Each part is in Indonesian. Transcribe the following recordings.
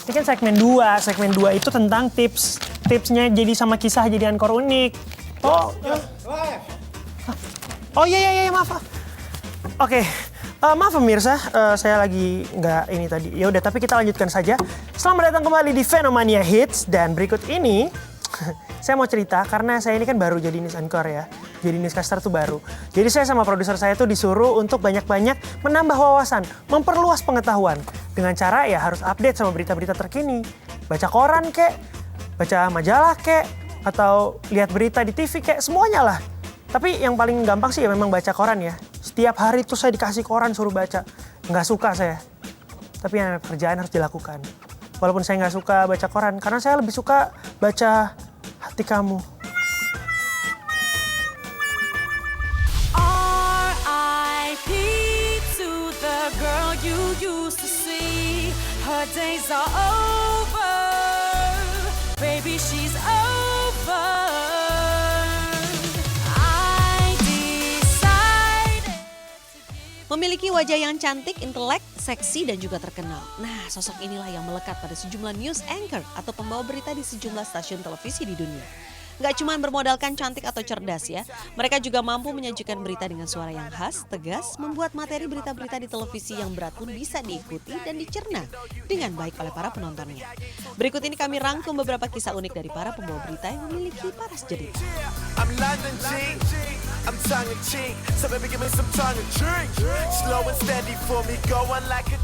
Ini kan segmen 2 itu tentang tipsnya jadi sama kisah jadi Anchor unik. Oh iya, maaf. Oke, maaf pemirsa, saya lagi nggak ini tadi. Ya udah, tapi kita lanjutkan saja. Selamat datang kembali di Fenomania Hits dan berikut ini saya mau cerita karena saya ini kan baru jadi news anchor ya. Jadi newscaster tuh baru. Jadi saya sama produser saya tuh disuruh untuk banyak-banyak menambah wawasan, memperluas pengetahuan. Dengan cara ya harus update sama berita-berita terkini. Baca koran kek, baca majalah kek, atau lihat berita di TV kek, semuanya lah. Tapi yang paling gampang sih ya memang baca koran ya. Setiap hari tuh saya dikasih koran suruh baca. Nggak suka saya. Tapi yang pekerjaan harus dilakukan. Walaupun saya nggak suka baca koran, karena saya lebih suka baca hati kamu. R.I.P. to the girl you used to see. Her days are over. Baby, she's over. Memiliki wajah yang cantik, intelek, seksi, dan juga terkenal. Nah, sosok inilah yang melekat pada sejumlah news anchor atau pembawa berita di sejumlah stasiun televisi di dunia. Gak cuma bermodalkan cantik atau cerdas ya, mereka juga mampu menyajikan berita dengan suara yang khas, tegas, membuat materi berita-berita di televisi yang berat pun bisa diikuti dan dicerna dengan baik oleh para penontonnya. Berikut ini kami rangkum beberapa kisah unik dari para pembawa berita yang memiliki paras cerita. I'm tongue in cheek, so baby give me some tongue and drink. Slow and steady for me, going like a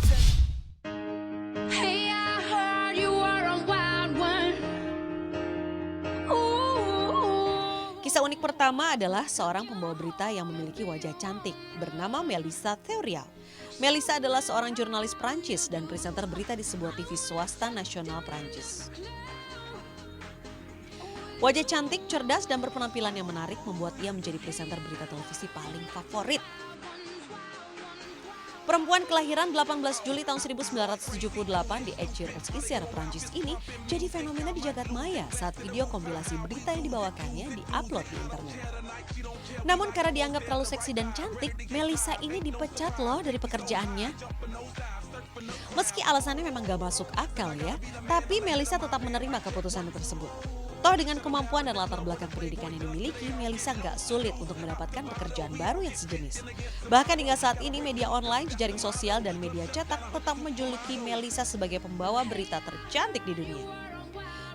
Hey, I heard you are a wild one. Ooh. Kisah unik pertama adalah seorang pembawa berita yang memiliki wajah cantik bernama Melissa Theurial. Melissa adalah seorang jurnalis Prancis dan presenter berita di sebuah TV swasta nasional Prancis. Wajah cantik, cerdas, dan berpenampilan yang menarik membuat ia menjadi presenter berita televisi paling favorit. Perempuan kelahiran 18 Juli tahun 1978 di Etcheron, Prancis ini jadi fenomena di jagat maya saat video kompilasi berita yang dibawakannya di-upload di internet. Namun karena dianggap terlalu seksi dan cantik, Melissa ini dipecat loh dari pekerjaannya. Meski alasannya memang gak masuk akal ya, tapi Melissa tetap menerima keputusan tersebut. Toh dengan kemampuan dan latar belakang pendidikan yang dimiliki, Melissa gak sulit untuk mendapatkan pekerjaan baru yang sejenis. Bahkan hingga saat ini media online, jejaring sosial, dan media cetak tetap menjuluki Melissa sebagai pembawa berita tercantik di dunia.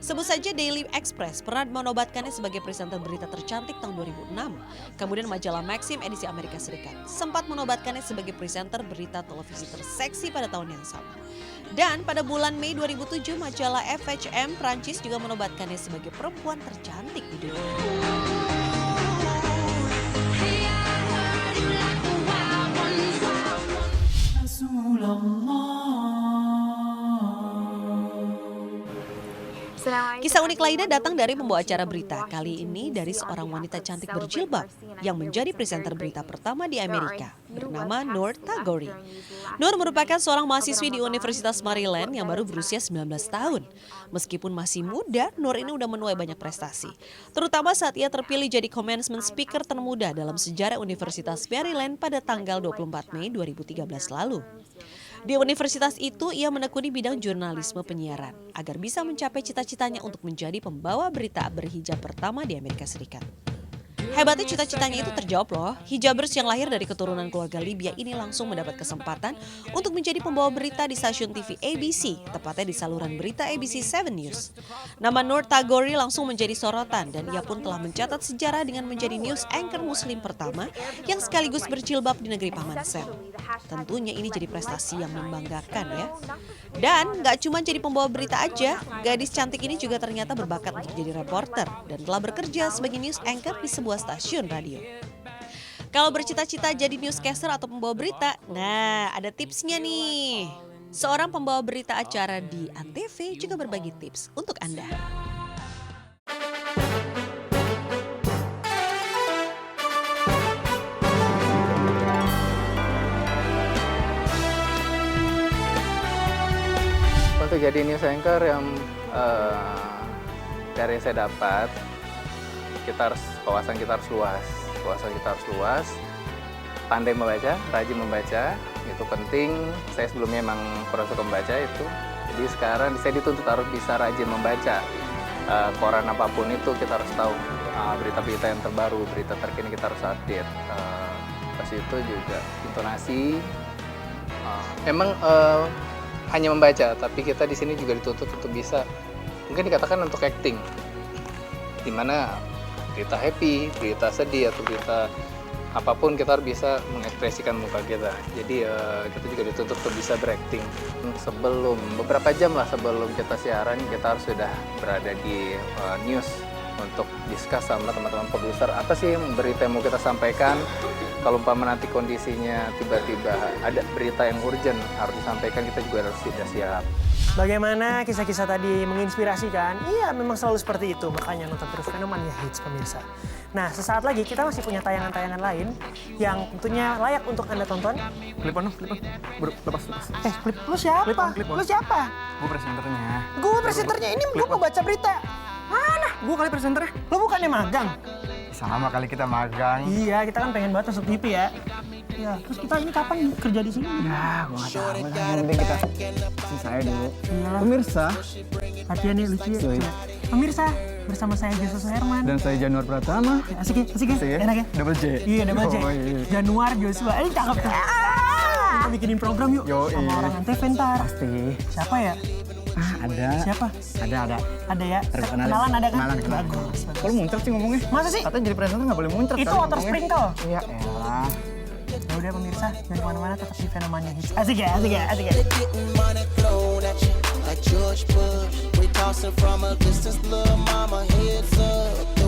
Sebut saja Daily Express pernah menobatkannya sebagai presenter berita tercantik tahun 2006. Kemudian majalah Maxim edisi Amerika Serikat sempat menobatkannya sebagai presenter berita televisi terseksi pada tahun yang sama. Dan pada bulan Mei 2007 majalah FHM Prancis juga menobatkannya sebagai perempuan tercantik di dunia. Hey, I heard you like a wild one. Kisah unik lainnya datang dari pembawa acara berita, kali ini dari seorang wanita cantik berjilbab yang menjadi presenter berita pertama di Amerika, bernama Noor Tagouri. Noor merupakan seorang mahasiswi di Universitas Maryland yang baru berusia 19 tahun. Meskipun masih muda, Noor ini udah menuai banyak prestasi, terutama saat ia terpilih jadi commencement speaker termuda dalam sejarah Universitas Maryland pada tanggal 24 Mei 2013 lalu. Di universitas itu, ia menekuni bidang jurnalisme penyiaran agar bisa mencapai cita-citanya untuk menjadi pembawa berita berhijab pertama di Amerika Serikat. Hebatnya cita-citanya itu terjawab loh. Hijabers yang lahir dari keturunan keluarga Libya ini langsung mendapat kesempatan untuk menjadi pembawa berita di stasiun TV ABC, tepatnya di saluran berita ABC 7 News. Nama Noor Tagouri langsung menjadi sorotan dan ia pun telah mencatat sejarah dengan menjadi news anchor muslim pertama yang sekaligus berjilbab di negeri Paman Sam. Tentunya ini jadi prestasi yang membanggakan ya. Dan gak cuma jadi pembawa berita aja, gadis cantik ini juga ternyata berbakat untuk jadi reporter dan telah bekerja sebagai news anchor di sebuah stasiun radio. Kalau bercita-cita jadi newscaster atau pembawa berita, nah ada tipsnya nih. Seorang pembawa berita acara di Antv juga berbagi tips untuk Anda. Untuk jadi news anchor yang dari yang saya dapat, wawasan kita harus luas, pandai membaca, rajin membaca, itu penting. Saya sebelumnya memang kurang suka membaca itu. Jadi sekarang saya dituntut harus bisa rajin membaca koran apapun itu, kita harus tahu berita-berita yang terbaru, berita terkini kita harus update. Pas itu juga intonasi. Emang hanya membaca, tapi kita di sini juga dituntut untuk bisa, mungkin dikatakan untuk acting, dimana berita happy, berita sedih, atau berita apapun kita harus bisa mengekspresikan muka kita. Jadi kita juga dituntut untuk bisa berakting. Sebelum beberapa jam lah sebelum kita siaran, kita harus sudah berada di news untuk discuss sama teman-teman produser apa sih berita yang mau kita sampaikan. Kalau umpama nanti kondisinya tiba-tiba ada berita yang urgent harus disampaikan, kita juga harus sudah siap. Bagaimana kisah-kisah tadi menginspirasi kan? Iya, memang selalu seperti itu. Makanya nonton terus Fenomania Hits, pemirsa. Nah, sesaat lagi kita masih punya tayangan-tayangan lain yang tentunya layak untuk Anda tonton. Klip on. Bro, lepas. Klip lu siapa? Klip on. Lu siapa? Gue presenternya. Gue presenternya, ini gue mau baca berita. Mana? Gue kali presenternya. Lu bukannya magang? Sama kali kita magang. Iya, kita kan pengen banget masuk TV ya. Ya, terus kita ini kapan kerja di sini? Ya, gue gak tahu lah. Yang penting kita selesai dulu. Iyalah. Pemirsa, Latihan nih lucu ya. Yoi. Coba. Pemirsa, bersama saya Joshua Herman. dan saya Januar Pratama. Ya, asik ya? Asik ya? Enak ya? Double J. Iya, double J. Oh, iya. Januar Joshua. Ini cakep tuh. Kita bikinin program yuk. Yoi. Sama orang Antv ntar. Pasti. Siapa ya? Ada. Siapa? Ada. Ada ya? Ntar gua Kenalan ada kan? Kenalan. Bagus. Kok lu muncrat sih ngomongnya? Masa sih? Katanya jadi presenter nggak boleh muncrat. Itu kali water ngomongnya. sprinkle. Iya, elah. Ya udah pemirsa, jangan kemana-mana, tetap di Fenomania Hits. Asik ya? Getting money thrown at you like George Bush. We tossing from a distance, little mama heads up.